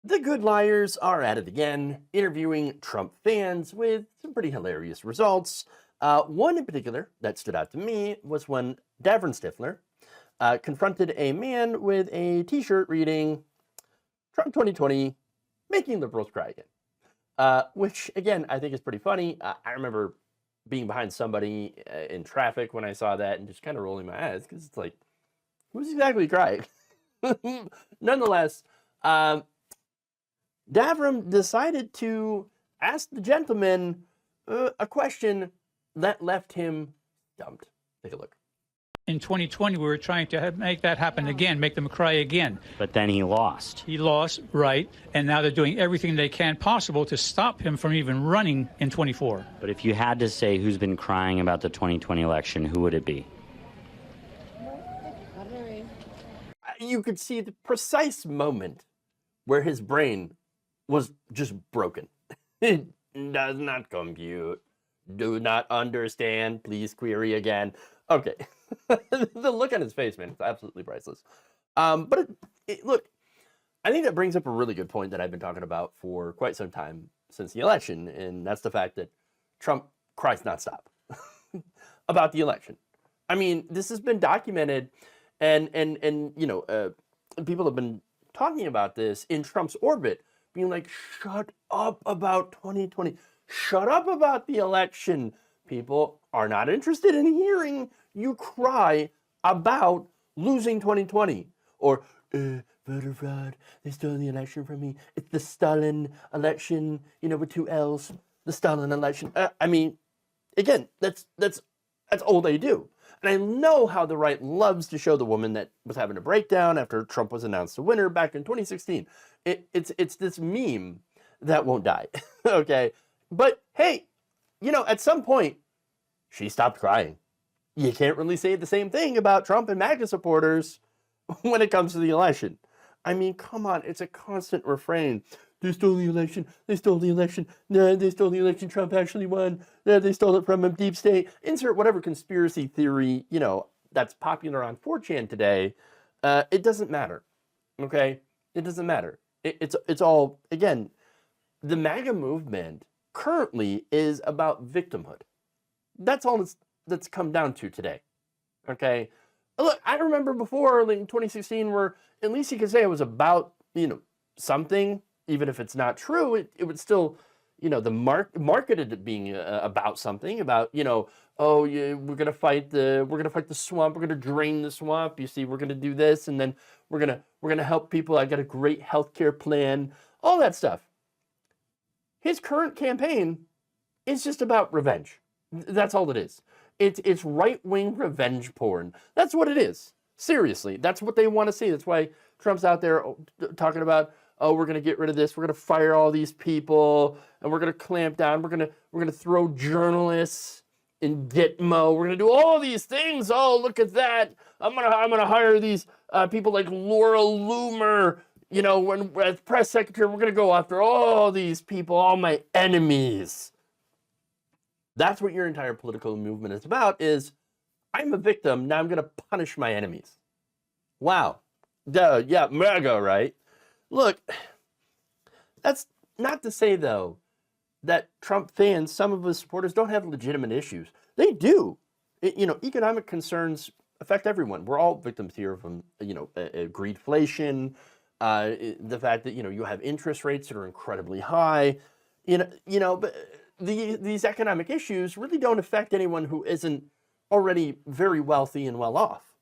The good liars are at it again, interviewing Trump fans with some pretty hilarious results. One in particular that stood out to me was when Davram Stiefler confronted a man with a t-shirt reading, Trump 2020, making liberals cry again. Which, again, I think is pretty funny. I remember being behind somebody in traffic when I saw that and just kind of rolling my eyes because it's like, who's exactly crying? Nonetheless, Davram decided to ask the gentleman a question that left him stumped. Take a look. In 2020, we were trying to make that happen again, make them cry again. But then he lost. He lost, right, and now they're doing everything they can possible to stop him from even running in 24. But if you had to say who's been crying about the 2020 election, who would it be? You could see the precise moment where his brain was just broken. It does not compute. Do not understand. Please query again. Okay. The look on his face, man, it's absolutely priceless. But look, I think that brings up a really good point that I've been talking about for quite some time since the election, and that's the fact that Trump cries nonstop about the election. I mean, this has been documented, and you know, people have been talking about this in Trump's orbit, being like, shut up about 2020. Shut up about the election. People are not interested in hearing you cry about losing 2020. Or, voter fraud, they stole the election from me. It's the Stalin election, you know, with two L's. The Stalin election. I mean, again, that's all they do. And I know how the right loves to show the woman that was having a breakdown after Trump was announced the winner back in 2016. It's this meme that won't die, okay? But hey, you know, at some point, she stopped crying. You can't really say the same thing about Trump and MAGA supporters when it comes to the election. I mean, come on, it's a constant refrain. They stole the election. They stole the election. No, they stole the election. Trump actually won. No, they stole it from him. Deep state. Insert whatever conspiracy theory, you know, that's popular on 4chan today. It doesn't matter. Okay? It doesn't matter. It's all, again, the MAGA movement currently is about victimhood. That's all that's come down to today. Okay? Look, I remember before, like in 2016, where at least you could say it was about, you know, something. Even if it's not true, it would still, you know, marketed it being about something, about, you know, oh, yeah, we're gonna fight the swamp, we're gonna drain the swamp. You see, we're gonna do this, and then we're gonna help people. I got a great healthcare plan, all that stuff. His current campaign is just about revenge. That's all it is. It's right-wing revenge porn. That's what it is. Seriously, that's what they want to see. That's why Trump's out there talking about, oh, we're going to get rid of this. We're going to fire all these people, and we're going to clamp down. We're going to throw journalists in Gitmo. We're going to do all these things. Oh, look at that. I'm going to hire these people like Laura Loomer, you know, as press secretary. We're going to go after all these people, all my enemies. That's what your entire political movement is about, is I'm a victim. Now I'm going to punish my enemies. Wow. Duh, yeah, MAGA, right? Look, that's not to say, though, that Trump fans, some of his supporters, don't have legitimate issues. They do. You know, economic concerns affect everyone. We're all victims here from, you know, greedflation, the fact that, you know, you have interest rates that are incredibly high. You know, but these economic issues really don't affect anyone who isn't already very wealthy and well off.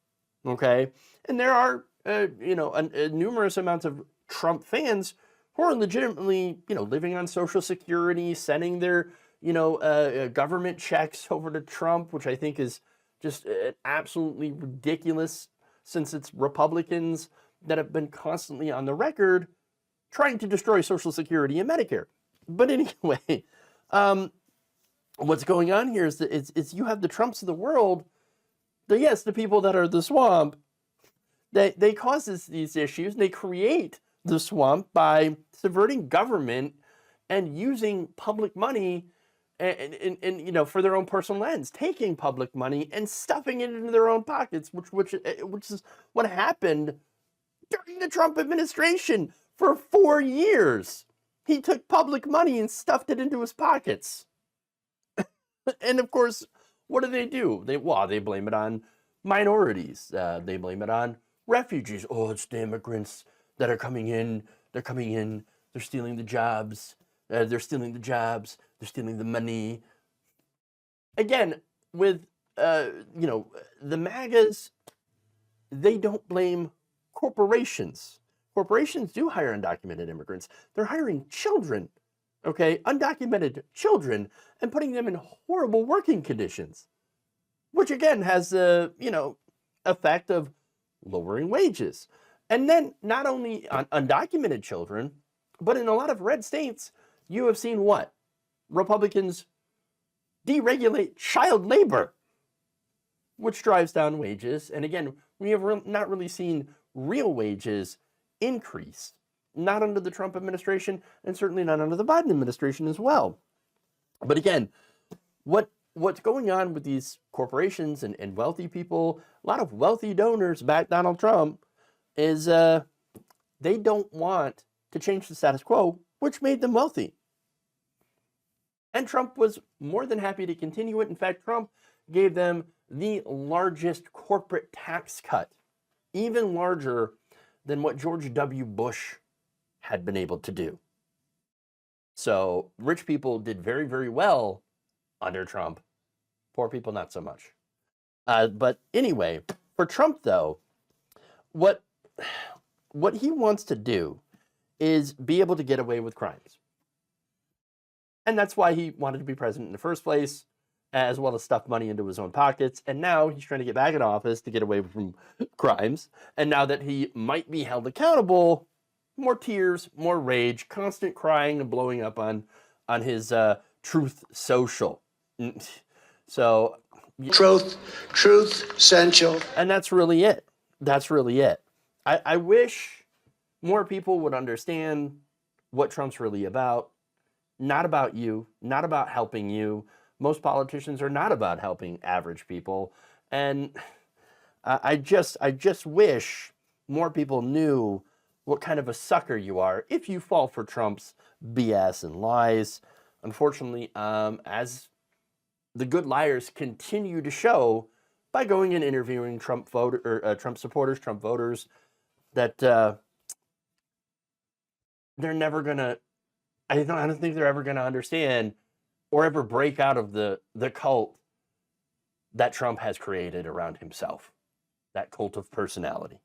Okay? And there are, you know, numerous amounts of Trump fans who are legitimately, you know, living on Social Security, sending their, you know, government checks over to Trump, which I think is just absolutely ridiculous, since it's Republicans that have been constantly on the record trying to destroy Social Security and Medicare. But anyway, what's going on here is that it's you have the Trumps of the world, the people that are the swamp. They cause these issues, and they create the swamp by subverting government and using public money and you know, for their own personal ends, taking public money and stuffing it into their own pockets, which is what happened during the Trump administration. For 4 years, he took public money and stuffed it into his pockets. And of course, what do? They blame it on minorities. They blame it on refugees. Oh, it's the immigrants that are coming in. They're coming in. They're stealing the jobs. They're stealing the money. Again, with the MAGAs, they don't blame corporations. Corporations do hire undocumented immigrants. They're hiring children, okay, undocumented children, and putting them in horrible working conditions, which again has the effect of lowering wages. And then not only on undocumented children, but in a lot of red states, you have seen what? Republicans deregulate child labor, which drives down wages. And again, we have not really seen real wages increase, not under the Trump administration, and certainly not under the Biden administration as well. But again, what's going on with these corporations and wealthy people, a lot of wealthy donors back Donald Trump, is they don't want to change the status quo, which made them wealthy. And Trump was more than happy to continue it. In fact, Trump gave them the largest corporate tax cut, even larger than what George W. Bush had been able to do. So rich people did very, very well under Trump. Poor people, not so much. But anyway, for Trump, though, what he wants to do is be able to get away with crimes. And that's why he wanted to be president in the first place, as well as stuff money into his own pockets. And now he's trying to get back in office to get away from crimes. And now that he might be held accountable, more tears, more rage, constant crying and blowing up on his Truth Social. So truth essential. And that's really it. I wish more people would understand what Trump's really about. Not about you, not about helping you. Most politicians are not about helping average people. And I just wish more people knew what kind of a sucker you are if you fall for Trump's BS and lies. Unfortunately, as the good liars continue to show by going and interviewing Trump supporters, Trump voters, that they're never gonna. I don't think they're ever gonna understand or ever break out of the cult that Trump has created around himself. That cult of personality.